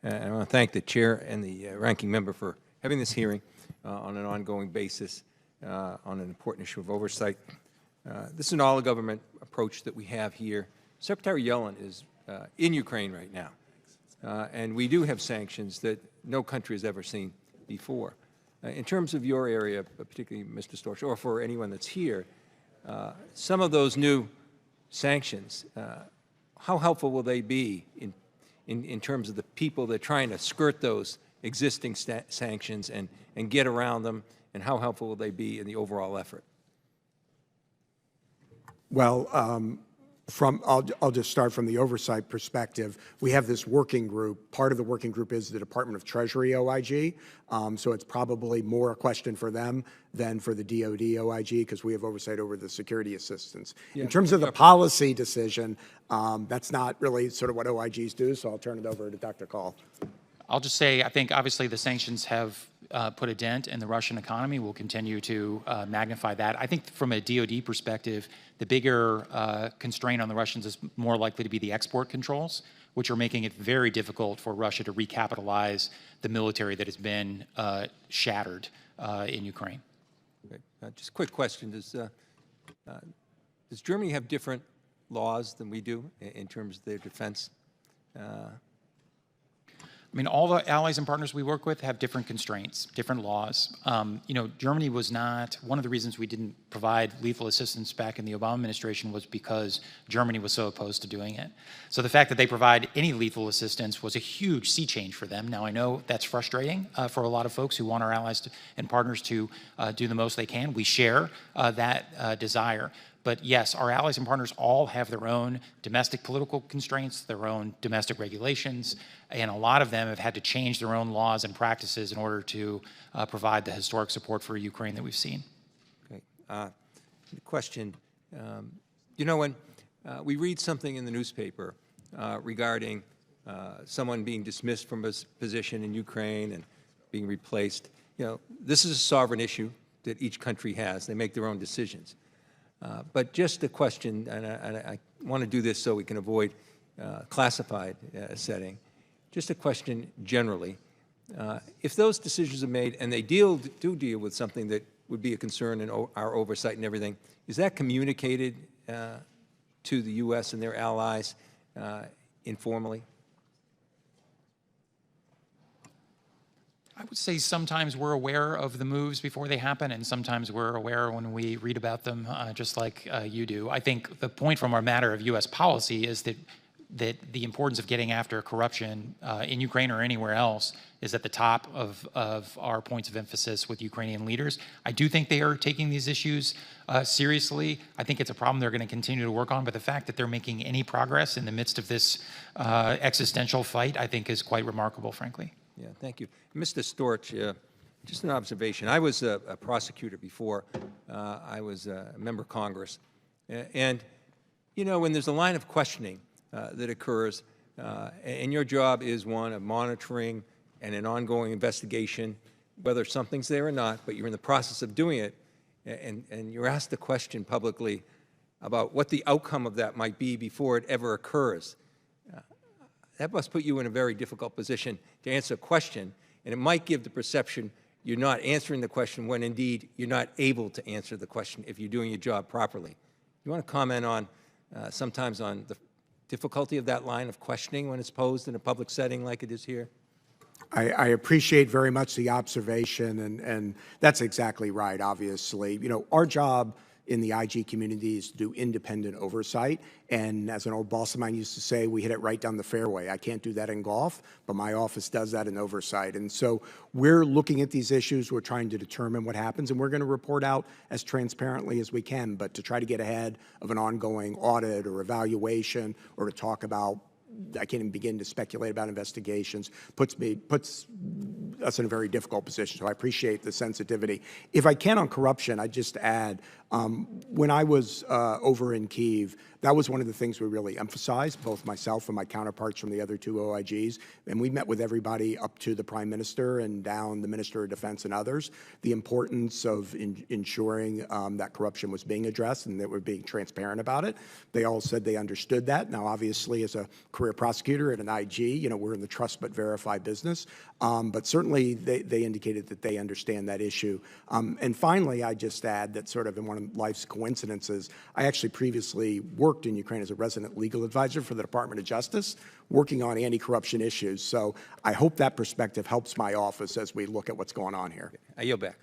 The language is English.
And I want to thank the chair and the ranking member for having this hearing on an ongoing basis on an important issue of oversight. This is an all-government approach that we have here. Secretary Yellen is in Ukraine right now, and we do have sanctions that no country has ever seen before. In terms of your area, particularly Mr. Storch, or for anyone that's here, some of those new sanctions, how helpful will they be in terms of the people that are trying to skirt those existing sanctions and get around them, and how helpful will they be in the overall effort? Well, I'll just start from the oversight perspective. We have this working group. Part of the working group is the Department of Treasury OIG, so it's probably more a question for them than for the DoD OIG, because we have oversight over the security assistance. Yeah. In terms of the policy decision, that's not really sort of what OIGs do, so I'll turn it over to Dr. Call. I'll just say, I think obviously the sanctions have put a dent in the Russian economy. We'll continue to magnify that. I think from a DoD perspective, the bigger constraint on the Russians is more likely to be the export controls, which are making it very difficult for Russia to recapitalize the military that has been shattered in Ukraine. Okay. Just a quick question. Does Germany have different laws than we do in terms of their defense? I mean, all the allies and partners we work with have different constraints, different laws. You know, Germany was not, one of the reasons we didn't provide lethal assistance back in the Obama administration was because Germany was so opposed to doing it. So the fact that they provide any lethal assistance was a huge sea change for them. Now, I know that's frustrating for a lot of folks who want our allies and partners to do the most they can. We share that desire. But yes, our allies and partners all have their own domestic political constraints, their own domestic regulations, and a lot of them have had to change their own laws and practices in order to provide the historic support for Ukraine that we've seen. Okay. The question, you know, when we read something in the newspaper regarding someone being dismissed from a position in Ukraine and being replaced, you know, this is a sovereign issue that each country has. They make their own decisions. But just a question, and I want to do this so we can avoid classified setting. Just a question generally. If those decisions are made and they do deal with something that would be a concern in our oversight and everything, is that communicated to the U.S. and their allies informally? I would say sometimes we're aware of the moves before they happen, and sometimes we're aware when we read about them, just like you do. I think the point from our matter of U.S. policy is that the importance of getting after corruption in Ukraine or anywhere else is at the top of our points of emphasis with Ukrainian leaders. I do think they are taking these issues seriously. I think it's a problem they're going to continue to work on, but the fact that they're making any progress in the midst of this existential fight, I think is quite remarkable, frankly. Yeah, thank you. Mr. Storch, just an observation. I was a prosecutor before I was a member of Congress. And, you know, when there's a line of questioning that occurs, and your job is one of monitoring and an ongoing investigation, whether something's there or not, but you're in the process of doing it, and you're asked the question publicly about what the outcome of that might be before it ever occurs. That must put you in a very difficult position to answer a question, and it might give the perception you're not answering the question when indeed you're not able to answer the question if you're doing your job properly. You want to comment on sometimes on the difficulty of that line of questioning when it's posed in a public setting like it is here? I appreciate very much the observation, and that's exactly right, obviously. You know, our job in the IG community is to do independent oversight, and as an old boss of mine used to say, we hit it right down the fairway. I can't do that in golf, but my office does that in oversight. And so we're looking at these issues, we're trying to determine what happens, and we're going to report out as transparently as we can, but to try to get ahead of an ongoing audit or evaluation or to talk about, I can't even begin to speculate about investigations, puts us in a very difficult position. So I appreciate the sensitivity. If I can on corruption, I'd just add, When I was over in Kyiv, that was one of the things we really emphasized, both myself and my counterparts from the other two OIGs, and we met with everybody up to the Prime Minister and down the Minister of Defense and others, the importance of ensuring that corruption was being addressed and that we're being transparent about it. They all said they understood that. Now, obviously, as a career prosecutor at an IG, you know, we're in the trust but verify business, but certainly they indicated that they understand that issue. And finally, I just add that sort of in one of life's coincidences, I actually previously worked in Ukraine as a resident legal advisor for the Department of Justice, working on anti-corruption issues. So I hope that perspective helps my office as we look at what's going on here. I yield back.